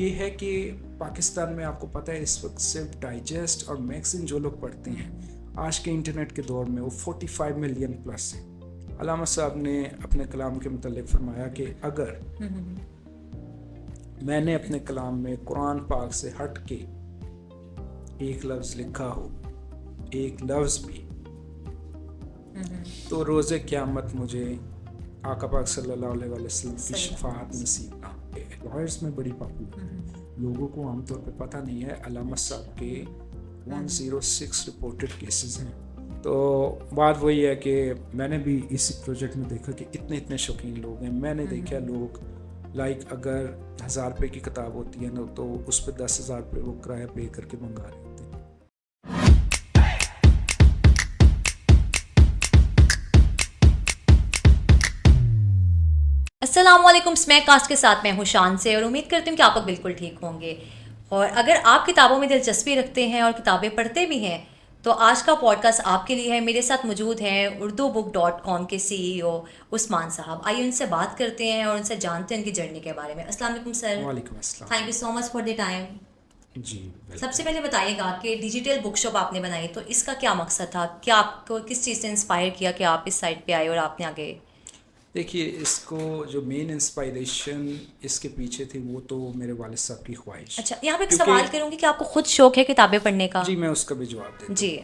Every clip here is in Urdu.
یہ ہے کہ پاکستان میں آپ کو پتہ ہے اس وقت صرف ڈائجسٹ اور میگزین جو لوگ پڑھتے ہیں آج کے انٹرنیٹ کے دور میں وہ 45 ملین پلس ہیں. علامہ صاحب نے اپنے کلام کے متعلق فرمایا کہ اگر میں نے اپنے کلام میں قرآن پاک سے ہٹ کے ایک لفظ لکھا ہو، ایک لفظ بھی، تو روز قیامت مجھے آقا پاک صلی اللہ علیہ وسلم کی شفاعت نصیب نہ. لائرز میں بڑی پاپولر، لوگوں کو عام طور پہ پتہ نہیں ہے علامہ صاحب کے 106 رپورٹڈ کیسز ہیں. تو بات وہی ہے کہ میں نے بھی اسی پروجیکٹ میں دیکھا کہ اتنے شوقین لوگ ہیں. میں نے دیکھا لوگ اگر 1000 روپے کی کتاب ہوتی ہے نا تو اس پہ 10,000 روپے وہ کرایہ پے کر کے منگا رہے ہوتے ہیں. السلام علیکم. اسمیک کاسٹ کے ساتھ میں ہوں شان سے، اور امید کرتی ہوں کہ آپ لوگ بالکل ٹھیک ہوں گے. اور اگر آپ کتابوں میں دلچسپی رکھتے ہیں اور کتابیں پڑھتے بھی ہیں تو آج کا پوڈ کاسٹ آپ کے لیے ہے. میرے ساتھ موجود ہیں urdubook.com کے CEO عثمان صاحب. آئیے ان سے بات کرتے ہیں اور ان سے جانتے ہیں ان کی جرنی کے بارے میں. السلام علیکم سر. وعلیکم السلام. Thank you so much for the time. جی سب سے پہلے بتائیے گا کہ ڈیجیٹل بک شاپ آپ نے بنائی تو اس کا کیا مقصد تھا؟ کیا آپ کو کس چیز سے انسپائر کیا کہ آپ اس سائٹ پہ آئے اور آپ نے آگے؟ دیکھیے، اس کو جو مین انسپائریشن اس کے پیچھے تھی وہ تو میرے والد صاحب کی خواہش. اچھا، یہاں پہ ایک سوال کروں گی کہ آپ کو خود شوق ہے کتابیں پڑھنے کا؟ جی میں اس کا بھی جواب دیتا ہوں. جی.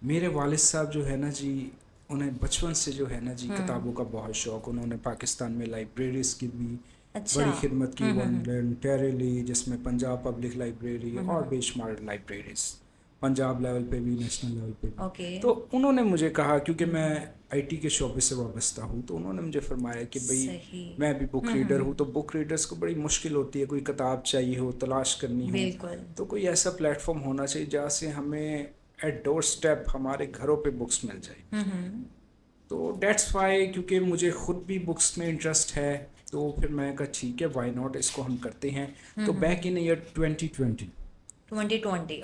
میرے والد صاحب جو ہے نا جی، انہیں بچپن سے جو ہے نا جی کتابوں کا بہت شوق. انہوں نے پاکستان میں لائبریریز کی بھی بڑی خدمت کی، والنٹیرلی، جس میں پنجاب پبلک لائبریری اور بے شمار لائبریریز، پنجاب لیول پہ بھی، نیشنل لیول پہ بھی. تو انہوں نے مجھے کہا، کیونکہ میں IT کے شعبے سے وابستہ ہوں، تو انہوں نے مجھے فرمایا کہ بھائی میں بھی بک ریڈر ہوں، تو بک ریڈرز کو بڑی مشکل ہوتی ہے، کوئی کتاب چاہیے ہو، تلاش کرنی ہو، تو کوئی ایسا پلیٹ فارم ہونا چاہیے جہاں سے ہمیں ایٹ ڈور اسٹیپ ہمارے گھروں پہ بکس مل جائے. تو دیٹس وائی، کیونکہ مجھے خود بھی بکس میں انٹرسٹ ہے، تو پھر میں کہا ٹھیک ہے، وائی ناٹ، اس کو ہم کرتے ہیں. تو بیک ان ایئر 2020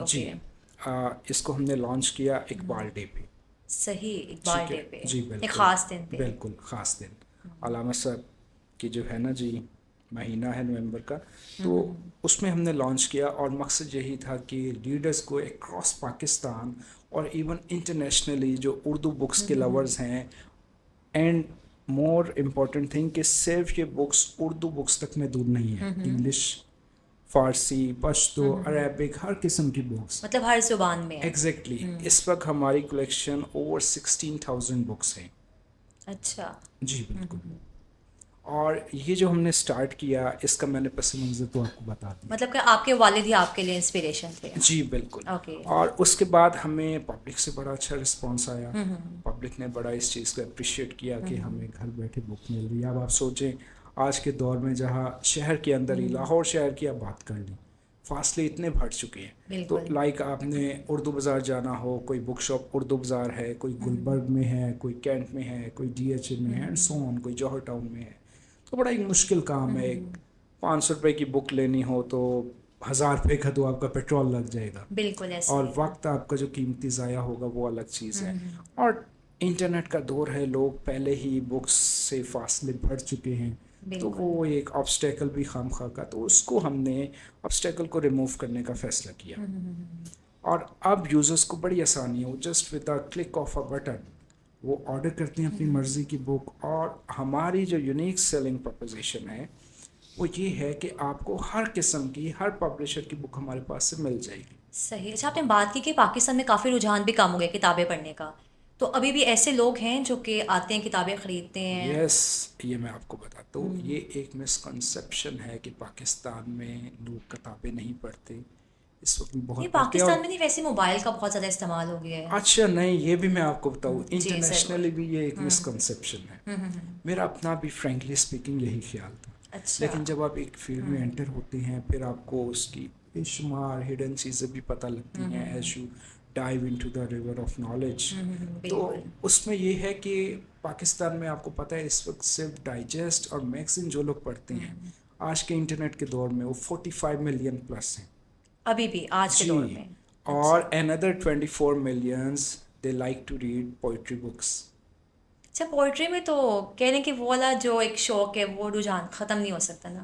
جی اس کو ہم نے لانچ کیا اقبال ڈے پہ. صحیح، اقبال ڈے پہ، جی ایک خاص دن پہ. بالکل خاص دن. علامہ صاحب کی جو ہے نا جی مہینہ ہے نومبر کا، تو اس میں ہم نے لانچ کیا، اور مقصد یہی تھا کہ لیڈرز کو اکراس پاکستان اور ایون انٹرنیشنلی جو اردو بکس کے لورز ہیں، اینڈ مور امپورٹنٹ تھنگ کہ صرف یہ بکس اردو بکس تک محدود نہیں ہے، انگلش، فارسی، پشتو، عربک، ہر قسم کی بکس، مطلب ہر زبان میں. ایگزیکٹلی. اس وقت ہماری کلیکشن اوور 16,000 بکس ہیں. اچھا جی بالکل. اور یہ جو ہم نے سٹارٹ کیا، اس کا میں نے پس منظر تو آپ کو بتا دیا. مطلب کہ آپ کے والد ہی آپ کے لیے انسپریشن تھے؟ جی بالکل. اوکے. اور اس کے بعد ہمیں پبلک سے بڑا اچھا رسپانس آیا. پبلک نے بڑا اس چیز کو اپریشیٹ کیا کہ ہمیں گھر بیٹھے بک مل رہی ہے. اب آپ سوچیں آج کے دور میں جہاں شہر کے اندر ہی، لاہور شہر کی آپ بات کر لیں، فاصلے اتنے بڑھ چکے ہیں. تو آپ نے اردو بازار جانا ہو، کوئی بک شاپ اردو بازار ہے، کوئی گلبرگ میں ہے، کوئی کینٹ میں ہے، کوئی DHA میں ہے، اینڈ سو آن، کوئی جوہر ٹاؤن میں ہے. تو بڑا ایک مشکل کام ہے. ایک 500 روپے کی بک لینی ہو تو 1000 روپے کا تو آپ کا پیٹرول لگ جائے گا. بالکل ایسے. اور وقت آپ کا جو قیمتی ضائع ہوگا وہ الگ چیز ہے. اور انٹرنیٹ کا دور ہے، لوگ پہلے ہی بکس سے فاصلے بڑھ چکے ہیں، تو وہ ایک آبسٹیکل بھی خام خواہ کا، تو اس کو ہم نے آبسٹیکل کو ریموو کرنے کا فیصلہ کیا. اور اب یوزرز کو بڑی آسانی ہے، وہ just with a click of a button وہ آرڈر کرتے ہیں اپنی مرضی کی بک. اور ہماری جو یونیک سیلنگ پروپوزیشن ہے وہ یہ ہے کہ آپ کو ہر قسم کی، ہر پبلشر کی بک ہمارے پاس سے مل جائے گی. صحیح. اچھا، آپ نے بات کی کہ پاکستان میں کافی رجحان بھی کم ہو گیا کتابیں پڑھنے کا، تو ابھی بھی ایسے لوگ ہیں جو کہ آتے ہیں کتابیں خریدتے ہیں؟ یس، یہ میں آپ کو بتاتا ہوں. یہ ایک مسکنسیپشن ہے کہ پاکستان میں لوگ کتابیں نہیں پڑھتے. اس وقت بہت یہ پاکستان میں نہیں، ویسے موبائل کا بہت زیادہ استعمال ہو گیا ہے. اچھا نہیں، یہ بھی میں آپ کو بتاؤں، انٹرنیشنلی بھی یہ ایک مسکنسیپشن ہے. میرا اپنا بھی فرینکلی اسپیکنگ یہی خیال تھا. لیکن جب آپ ایک فیلڈ میں انٹر ہوتے ہیں، پھر آپ کو اس کی بے شمار ہڈن چیزیں بھی پتہ لگتی ہیں as you dive into the river of knowledge. تو اس میں یہ ہے کہ پاکستان میں آپ کو پتہ ہے اس وقت صرف ڈائجسٹ اور میگزین جو لوگ پڑھتے ہیں آج کے انٹرنیٹ کے دور میں وہ 45 ملین پلس ہیں ابھی بھی آج کے دور میں. اور another 24 millions they like to read poetry books. اچھا، پوئٹری میں تو کہہ رہے ہیں کہ وہ والا جو ایک شوق ہے وہ رجحان ختم نہیں ہو سکتا نا.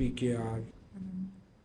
PKR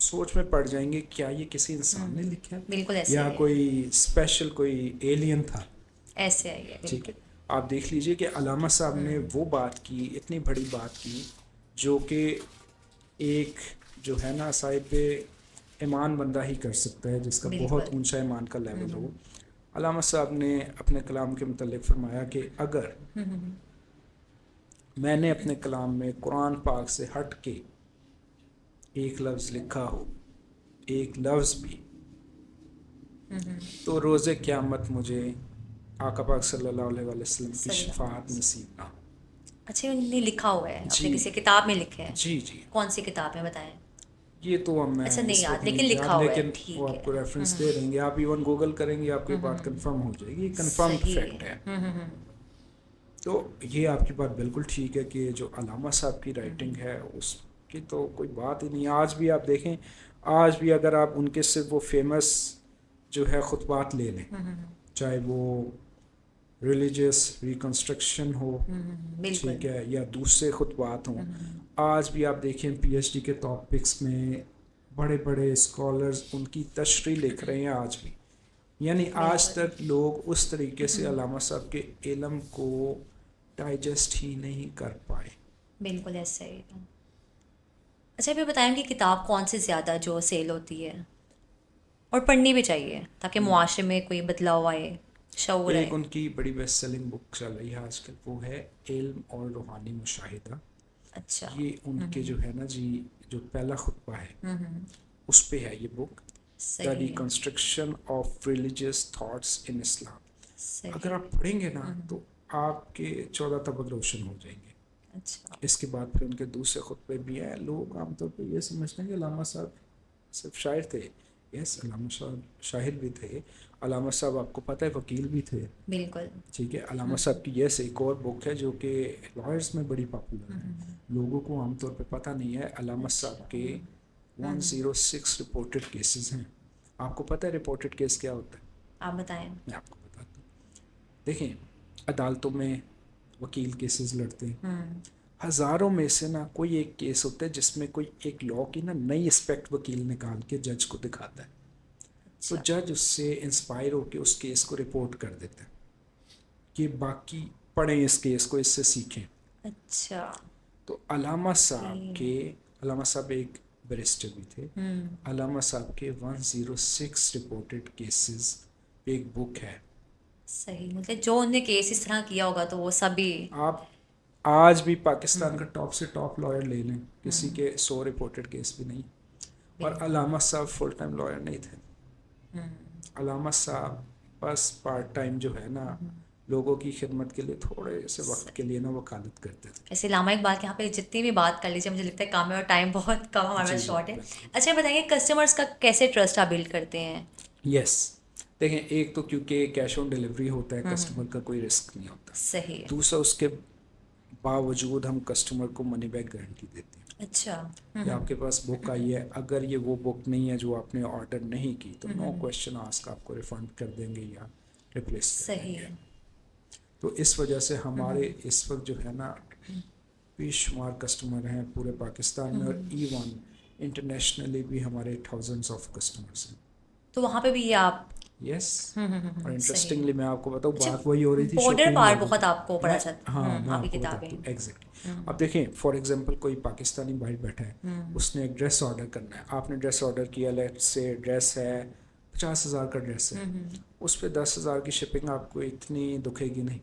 سوچ میں پڑ جائیں گے کیا یہ کسی انسان نے لکھا ہے بالکل ایسے یا کوئی اسپیشل کوئی ایلین تھا. ایسے آئی ہے. ٹھیک ہے, آپ دیکھ لیجئے کہ علامہ صاحب نے وہ بات کی, اتنی بڑی بات کی جو کہ ایک جو ہے نا صاحب ایمان بندہ ہی کر سکتا ہے, جس کا بہت اونچا ایمان کا لیول ہو. علامہ صاحب نے اپنے کلام کے متعلق فرمایا کہ اگر میں نے اپنے کلام میں قرآن پاک سے ہٹ کے ایک لفظ لکھا ہو, ایک لفظ بھی, تو روز قیامت مجھے آقا پاک صلی اللہ علیہ وسلم کی شفاعت نصیب نہ ہو. اچھا, انہوں نے لکھا ہوا ہے اپنے کسی کتاب میں لکھا ہے؟ جی جی. کون سی کتاب ہے بتائیں؟ یہ تو ہم میں اچھا نہیں اس یاد, وقت لیکن نہیں لکھا یاد, ہوا ہے. لیکن ٹھیک وہ ہے, آپ کو ریفرنس دے دیں گے, آپ ایون گوگل کریں گے آپ کی بات کنفرم ہو جائے گی, یہ کنفرمڈ فیکٹ ہے. تو یہ آپ کی بات بالکل ٹھیک ہے کہ جو علامہ صاحب کی رائٹنگ ہے اس کی تو کوئی بات ہی نہیں. آج بھی آپ دیکھیں, آج بھی اگر آپ ان کے صرف وہ فیمس جو ہے خطبات لے لیں, چاہے وہ ریلیجیس ریکنسٹرکشن ہو, ٹھیک ہے, یا دوسرے خطبات ہوں, آج بھی آپ دیکھیں پی ایچ ڈی کے ٹاپکس میں بڑے بڑے اسکالرز ان کی تشریح لکھ رہے ہیں آج بھی. یعنی آج تک لوگ اس طریقے سے علامہ صاحب کے علم کو ڈائجسٹ ہی نہیں کر پائے. بالکل ایسا ہی. اچھا بھی بتائیں کہ کتاب کون سی زیادہ جو سیل ہوتی ہے اور پڑھنی بھی چاہیے تاکہ معاشرے میں کوئی بدلاؤ آئے, شعور آئے؟ ایک ان کی بڑی بیسٹ سیلنگ بک چل رہی ہے آج کل, وہ ہے علم اور روحانی مشاہدہ. اچھا. یہ ان کے جو ہے نا جی, جو پہلا خطبہ ہے اس پہ ہے یہ book, the reconstruction of religious thoughts in Islam. اگر آپ پڑھیں گے نا تو آپ کے 14 طبق روشن ہو جائیں گے. اچھا. اس کے بعد پھر ان کے دوسرے خطبے بھی ہیں. لوگ عام طور پہ یہ سمجھتے ہیں کہ علامہ صاحب صرف شاعر تھے. یس, علامہ صاحب شاعر بھی تھے. علامہ صاحب آپ کو پتہ ہے وکیل بھی تھے. بالکل. ٹھیک ہے, علامہ صاحب کی یس ایک اور بک ہے جو کہ لائرز میں بڑی پاپولر ہے, لوگوں کو عام طور پہ پتہ نہیں ہے. علامہ صاحب کے 106 رپورٹڈ کیسز ہیں. آپ کو پتہ ہے رپورٹڈ کیس کیا ہوتا ہے؟ آپ بتائیں. میں آپ کو بتاتا ہوں. دیکھیں, عدالتوں میں وکیل کیسز لڑتے ہیں, ہزاروں میں سے نا کوئی ایک کیس ہوتا ہے جس میں کوئی ایک لا کی نا نئی اسپیکٹ وکیل نکال کے جج کو دکھاتا ہے. تو جج اس سے انسپائر ہو کے اس کیس کو رپورٹ کر دیتا ہے کہ باقی پڑھیں اس کیس کو, اس سے سیکھیں. اچھا. تو علامہ صاحب ایک بیرسٹر بھی تھے. علامہ صاحب کے 106 رپورٹڈ کیسز پہ ایک بک ہے. صحیح, مطلب جو انہوں نے کیس اس طرح کیا ہوگا تو وہ سبھی. آپ آج بھی پاکستان کا ٹاپ سے ٹاپ لائر لے لیں, کسی کے 100 رپورٹڈ کیس بھی نہیں. اور علامہ صاحب فل ٹائم لائر نہیں تھے. علامہ صاحب بس پارٹ ٹائم جو ہے نا لوگوں کی خدمت کے لیے تھوڑے سے وقت کے لیے نا وکالت کرتے تھے. ایسے علامہ اقبال کے یہاں پہ جتنی بھی بات کر لیجیے, مجھے لگتا ہے کام ہے اور ٹائم بہت کم ہمارا شارٹ ہے. اچھا بتائیے کسٹمرس کا کیسے ٹرسٹ آپ بلڈ کرتے ہیں؟ یس, دیکھیں ایک تو کیونکہ کیش آن ڈلیوری ہوتا ہے, کسٹمر کا کوئی رسک نہیں ہوتا. صحیح. دوسرا اس کے باوجود ہم کسٹمر کو منی بیک گارنٹی دیتے ہیں. اچھا. کہ آپ کے پاس بک آئی ہے, اگر یہ وہ بک نہیں ہے جو آپ نے آرڈر نہیں کی تو نو کویشچن آسک آپ کو ریفنڈ کر دیں گے یا ریپلیس کر دیں گے. تو اس وجہ سے ہمارے اس وقت جو ہے نا بے شمار کسٹمر ہیں پورے پاکستان میں, اور ایون انٹرنیشنلی بھی ہمارے تھاؤزنڈس آف کسٹمرس ہیں. تو وہاں پہ بھی یہ آپ. یس, اور انٹرسٹنگلی میں آپ کو بتاؤں بات وہی ہو رہی تھی بارڈر پار بہت آپ کو پڑھا چلتا. ہاں میں آپ کو بتاتا ہوں ایگزیکٹلی. اب دیکھیں فار ایگزامپل کوئی پاکستانی بھائی بیٹھا ہے, اس نے ایک ڈریس آرڈر کرنا ہے. آپ نے ڈریس آرڈر کیا, لیٹ سے ڈریس ہے 50,000 کا ڈریس ہے, اس پہ 10,000 کی شپنگ آپ کو اتنی دکھے گی نہیں.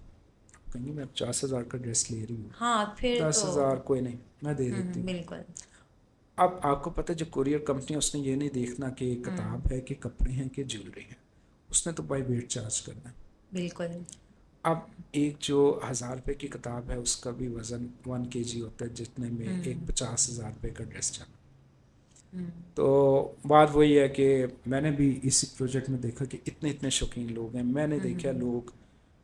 کہیں گے میں 50,000 کا ڈریس لے رہی ہوں, ہاں پھر 10,000 کوئی نہیں میں دے دیتی ہوں. بالکل. اب آپ کو پتہ ہے جو کوریئر کمپنی اس نے یہ نہیں دیکھنا کہ کتاب ہے کہ کپڑے ہیں کہ جیولری ہے, اس نے تو بائی ویٹ چارج کرنا ہے. بالکل. اب ایک جو 1,000 روپے کی کتاب ہے اس کا بھی وزن 1 kg ہوتا ہے, جتنے میں ایک 50,000 روپے کا ڈریس چلا. تو بات وہی ہے کہ میں نے بھی اسی پروجیکٹ میں دیکھا کہ اتنے شوقین لوگ ہیں. میں نے دیکھا لوگ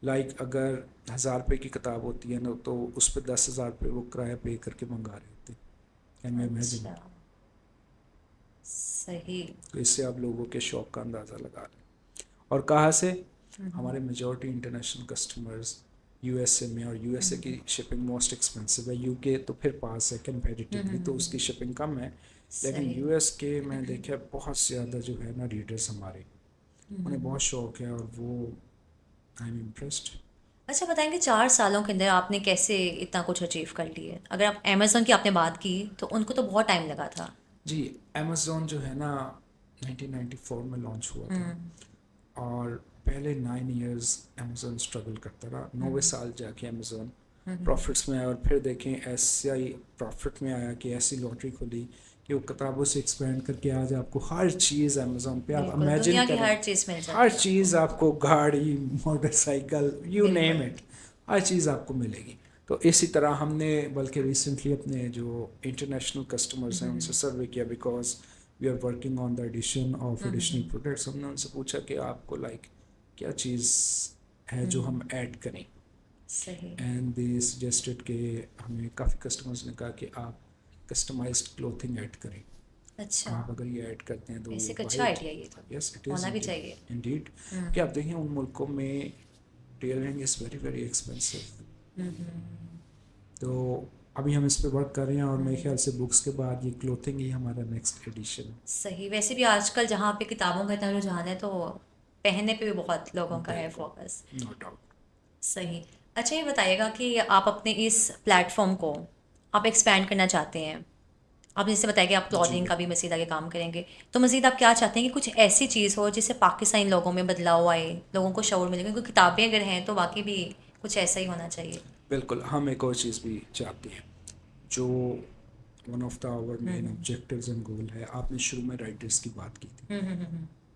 لائک اگر 1,000 روپے کی کتاب ہوتی ہے نا تو اس پہ 10,000 روپے وہ کرایہ پے کر کے منگا رہے ہوتے ہیں. صحیح. تو اس سے آپ لوگوں کے شوق کا اندازہ لگا لیں. اور کہاں سے ہمارے majority international customers U S A میں, اور یو ایس اے کی شپنگ موسٹ ایکسپینسو ہے. یو کے تو پھر پاس ہے کمپیریٹیولی, تو اس کی شپنگ کم ہے, لیکن US کے میں دیکھا بہت زیادہ جو ہے نا ریڈرز ہمارے انہیں بہت شوق ہے اور وہ آئی ایم امپریسڈ. اچھا بتائیں گے 4 سالوں کے اندر آپ نے کیسے اتنا کچھ اچیو کر لیا ہے؟ اگر آپ امیزون کی آپ نے بات کی تو ان کو تو بہت ٹائم لگا تھا. جی امیزون جو ہے نا 1994 میں لانچ ہوا تھا اور پہلے 9 ایئرز امیزون اسٹرگل کرتا رہا. 9ویں سال جا کے امیزون پروفٹس میں آیا اور پھر دیکھیں ایسا ہی پروفٹ میں آیا کہ ایسی لاٹری کھلی کہ وہ کتابوں سے ایکسپینڈ کر کے آج آپ کو ہر چیز امیزون پہ آپ بالکل امیجن دنیا کی کریں ہر چیز مل جاتی ہر ہے. چیز آپ کو گاڑی motor cycle you name it ہر چیز آپ کو ملے گی. تو اسی طرح ہم نے بلکہ ریسنٹلی اپنے جو انٹرنیشنل کسٹمرز ہیں ان سے سروے کیا because we are working on the addition of additional products. ہم نے ان سے پوچھا کہ آپ کو لائک کیا چیز ہے جو ہم ایڈ کریں صحیح. اینڈ دے سجیسٹڈ کہ ہمیں کافی کسٹمرز نے کہا کہ آپ کسٹمائزڈ کلوتھنگ ایڈ کریں. اچھا آپ اگر یہ ایڈ کرتے ہیں تو ویسے ایک اچھا آئیڈیا یہ تو یس اٹ از ہونا بھی چاہیے. انڈیڈ کہ آپ دیکھیں ان ملکوں میں tailoring is very very expensive. تو ابھی ہم اس پہ ورک کر رہے ہیں اور میرے خیال سے بکس کے بعد یہ کلوتھنگ ہی ہمارا نیکسٹ ایڈیشن. صحیح. ویسے بھی آج کل جہاں پہ کتابوں کا اتنا رجحان ہے تو پہننے پہ بھی بہت لوگوں کا ہے فوکس. No doubt. صحیح. اچھا یہ بتائیے گا کہ آپ اپنے اس پلیٹ فارم کو آپ ایکسپینڈ کرنا چاہتے ہیں. آپ نے جیسے بتایا کہ آپ کلودنگ کا بھی مزید آگے کام کریں گے تو مزید آپ کیا چاہتے ہیں کہ کچھ ایسی چیز ہو جس سے پاکستانی لوگوں میں بدلاؤ آئے, لوگوں کو شعور ملے, کیونکہ کتابیں اگر ہیں تو باقی بھی کچھ ایسا ہی ہونا چاہیے. بالکل. ہم ایک اور چیز بھی چاہتے ہیں جو one of the our main objectives and goal ہے. آپ نے شروع میں رائٹرس کی بات کی تھی.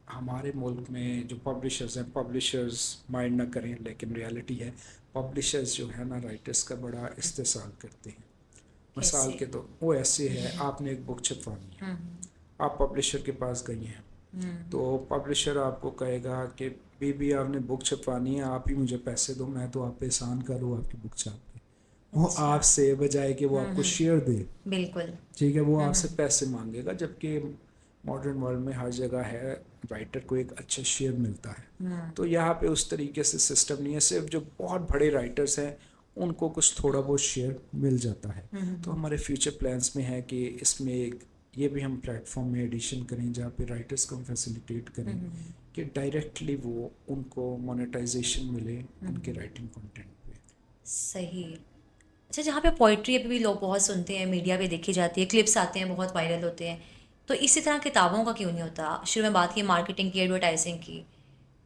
ہمارے ملک میں جو پبلشرز ہیں پبلشرز مائنڈ نہ کریں لیکن ریالٹی ہے پبلشرز جو ہے نا رائٹرس کا بڑا استحصال کرتے ہیں. مثال کے تو وہ ایسے ہے آپ نے ایک بک چھپوانی ہے آپ پبلشر کے پاس گئی ہیں تو پبلشر آپ کو کہے گا کہ بی آپ نے بک چھپوانی ہے آپ ہی مجھے پیسے دو میں تو آپ پہ احسان کروں آپ کی بک چھاپ کے. وہ آپ سے بجائے کہ وہ آپ کو شیئر دے بالکل ٹھیک ہے وہ آپ سے پیسے مانگے گا. جبکہ ماڈرن ورلڈ میں ہر جگہ ہے رائٹر کو ایک اچھا شیئر ملتا ہے. تو یہاں پہ اس طریقے سے سسٹم نہیں ہے. صرف جو بہت بڑے رائٹرس ہیں ان کو کچھ تھوڑا بہت شیئر مل جاتا ہے. تو ہمارے فیوچر پلانس میں ہے کہ اس میں ایک یہ بھی ہم پلیٹ فارم میں ایڈیشن کریں جہاں پہ رائٹرس کو ہم فیسیلیٹیٹ کریں کہ ڈائریکٹلی وہ ان کو مونیٹائزیشن ملے ان کے رائٹنگ کنٹینٹ پہ. صحیح. اچھا جہاں پہ پوئٹری ابھی بھی لوگ بہت سنتے ہیں, میڈیا پہ دیکھی جاتی ہے, کلپس آتے ہیں بہت وائرل ہوتے ہیں, تو اسی طرح کتابوں کا کیوں نہیں ہوتا؟ شروع میں بات کی مارکیٹنگ کی, ایڈورٹائزنگ کی,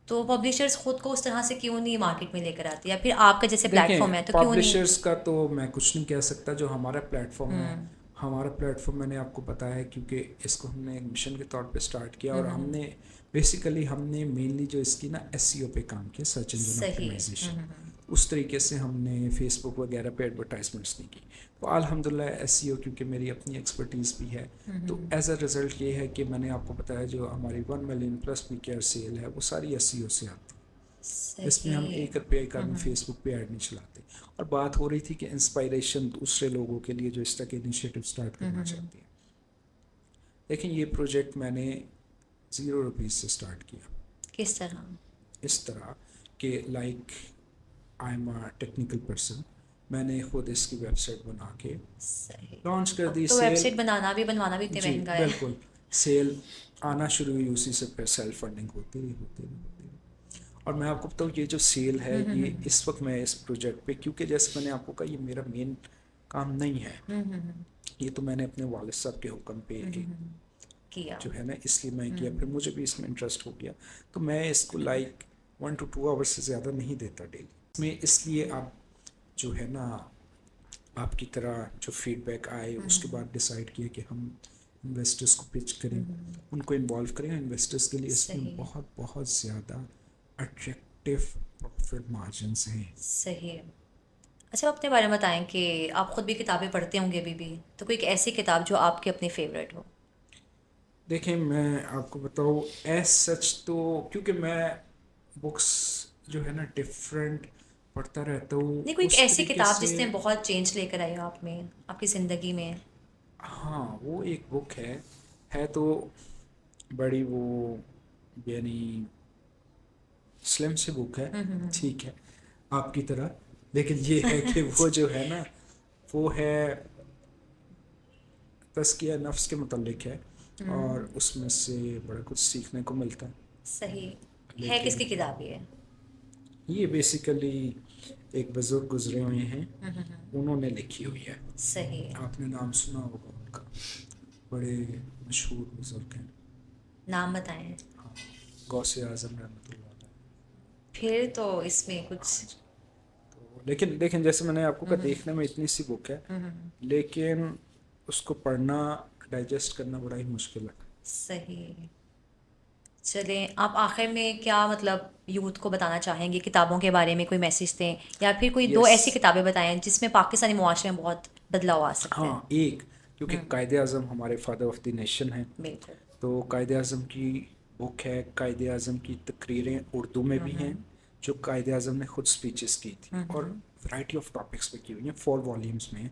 تو پبلشرز خود کو اس طرح سے کیوں نہیں مارکیٹ میں لے کر آتی, یا پھر آپ کا جیسے پلیٹ فارم ہے تو کیوں نہیں؟ پبلشرز کا تو میں کچھ نہیں کہہ سکتا. جو ہمارا پلیٹ فارم ہے ہمارا پلیٹ فارم میں نے آپ کو بتایا ہے کیونکہ اس کو ہم نے ایک مشن کے طور پہ اسٹارٹ کیا اور ہم نے بیسیکلی ہم نے مینلی جو اس کی نا SEO پہ کام کیا, سرچ انجن آپٹیمائزیشن. اس طریقے سے ہم نے فیس بک وغیرہ پہ ایڈورٹائزمنٹس نہیں کی. تو الحمدللہ SEO کیونکہ میری اپنی ایکسپرٹیز بھی ہے تو ایز اے رزلٹ یہ ہے کہ میں نے آپ کو بتایا جو ہماری 1 ملین پلس PKR سیل ہے وہ ساری SEO سے آتی ہے. اس میں ہم 1 روپے کا بھی فیس بک پہ ایڈ نہیں چلاتے. اور بات ہو رہی تھی کہ انسپائریشن دوسرے لوگوں کے لیے جو اس طرح کے انیشیٹو اسٹارٹ کرنا چاہتے ہیں. لیکن یہ پروجیکٹ میں نے 0 روپیز سے اسٹارٹ کیا. کس طرح؟ اس طرح کہ like I am a technical person. میں نے خود اس کی ویب سائٹ بنا کے لانچ کر دی. تو ویب سائٹ بنانا بھی بنوانا بھی اتنا مہنگا ہے. بالکل. سیل آنا شروع ہوئی اسی سے پھر سیلف فنڈنگ ہوتی رہی. اور میں آپ کو بتاؤں یہ جو سیل ہے یہ اس وقت میں اس پروجیکٹ پہ کیونکہ جیسے میں نے آپ کو کہا یہ میرا مین کام نہیں ہے, یہ تو میں نے اپنے والد صاحب کے حکم پہ کیا جو ہے نا اس لیے میں کیا. پھر مجھے بھی اس میں انٹرسٹ ہو گیا تو میں اس کو لائک 1 to 2 آورس سے زیادہ نہیں دیتا ڈیلی. میں اس لیے آپ جو ہے نا آپ کی طرح جو فیڈ بیک آئے اس کے بعد ڈیسائیڈ کیا کہ ہم انویسٹرس کو پچ کریں, ان کو انوالو کریں. انویسٹرس کے لیے اس میں بہت بہت زیادہ اٹریکٹیو پروفٹ مارجنس ہیں. صحیح. اچھا اپنے بارے میں بتائیں کہ آپ خود بھی کتابیں پڑھتے ہوں گے ابھی بھی, تو کوئی ایک ایسی کتاب جو آپ کی اپنی فیوریٹ ہو؟ دیکھیں میں آپ کو بتاؤں ایز سچ تو کیونکہ میں بکس جو ہے نا ڈفرینٹ پڑھتا رہتا ہوں. نہیں کوئی ایک ایسی کتاب جس نے بہت چینج لے کر آئی ہو آپ میں, آپ کی زندگی میں؟ ہاں وہ ایک بک ہے تو بڑی وہ یعنی سلم سی بک ہے ٹھیک ہے آپ کی طرح, لیکن یہ ہے کہ وہ جو ہے نا وہ ہے تزکیہ نفس کے متعلق ہے اور اس میں سے بڑا کچھ سیکھنے کو ملتا ہے. صحیح ہے. کس کی کتاب یہ ہے؟ یہ بیسیکلی ایک بزرگ گزرے ہوئے ہیں, انہوں نے لکھی ہوئی ہے. صحیح. آپ نے نام سنا ہوگا ان کا, بڑے مشہور بزرگ ہیں. نام بتائیں. ہاں, غوث اعظم رحمۃ اللہ علیہ. پھر تو اس میں کچھ تو لیکن جیسے میں نے آپ کو کہا, دیکھنے میں اتنی سی بک ہے لیکن اس کو پڑھنا ڈائجسٹ کرنا بڑا ہی مشکل ہے. صحیح. چلیں, آپ آخر میں کیا مطلب یوتھ کو بتانا چاہیں گے, کتابوں کے بارے میں کوئی میسیج دیں, یا پھر کوئی دو ایسی کتابیں بتائیں جس میں پاکستانی معاشرے میں بہت بدلاؤ آ سکتا ہے. ہاں, ایک کیونکہ قائد اعظم ہمارے فادر آف دی نیشن ہیں, بالکل. تو قائد اعظم کی بک ہے. قائد اعظم کی تقریریں اردو میں بھی ہیں جو قائد اعظم نے خود سپیچز کی تھی, اور ورائٹی آف ٹاپکس پہ کی ہوئی ہیں. 4 والیومس میں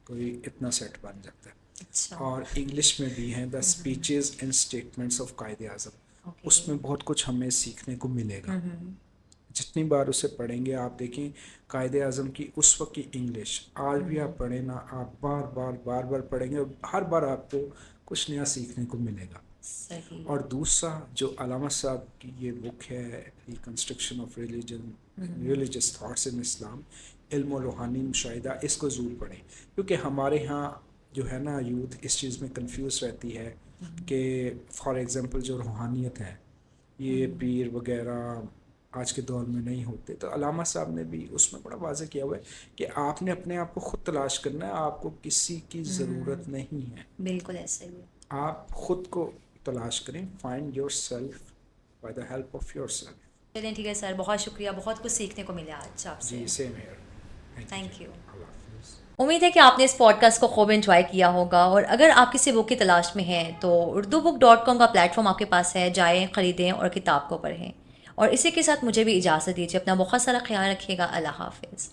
کوئی اتنا سیٹ بن جاتا ہے. اچھا. اور انگلش میں بھی ہیں, دا speeches and statements of Quaid Azam. اس میں بہت کچھ ہمیں سیکھنے کو ملے گا. جتنی بار اسے پڑھیں گے, آپ دیکھیں قائد اعظم کی اس وقت کی انگلش, آج بھی آپ پڑھیں نا, آپ بار بار پڑھیں گے, ہر بار آپ کو کچھ نیا سیکھنے کو ملے گا. صحیح. اور دوسرا جو علامہ صاحب کی یہ بک ہے, the construction of religious thoughts in Islam, علم و روحانی مشاہدہ, اس کو ضرور پڑھیں, کیونکہ ہمارے ہاں جو ہے نا یوتھ اس چیز میں کنفیوز رہتی ہے کہ فار ایگزامپل جو روحانیت ہے, یہ پیر وغیرہ آج کے دور میں نہیں ہوتے. تو علامہ صاحب نے بھی اس میں بڑا واضح کیا ہوا ہے کہ آپ نے اپنے آپ کو خود تلاش کرنا ہے, آپ کو کسی کی ضرورت نہیں ہے. بالکل ایسے ہی. آپ خود کو تلاش کریں, find your self by the help of your self. چلیں ٹھیک ہے سر, بہت شکریہ, بہت کچھ سیکھنے کو ملا آج آپ سے. جی, سیم ہیئر. Thank you. اللہ حافظ. امید ہے کہ آپ نے اس پوڈ کاسٹ کو خوب انجوائے کیا ہوگا, اور اگر آپ کسی بک کی تلاش میں ہیں تو urdubook.com کا پلیٹ فارم آپ کے پاس ہے, جائیں, خریدیں اور کتاب کو پڑھیں. اور اسی کے ساتھ مجھے بھی اجازت دیجیے. اپنا بہت سارا خیال رکھیے گا. اللہ حافظ.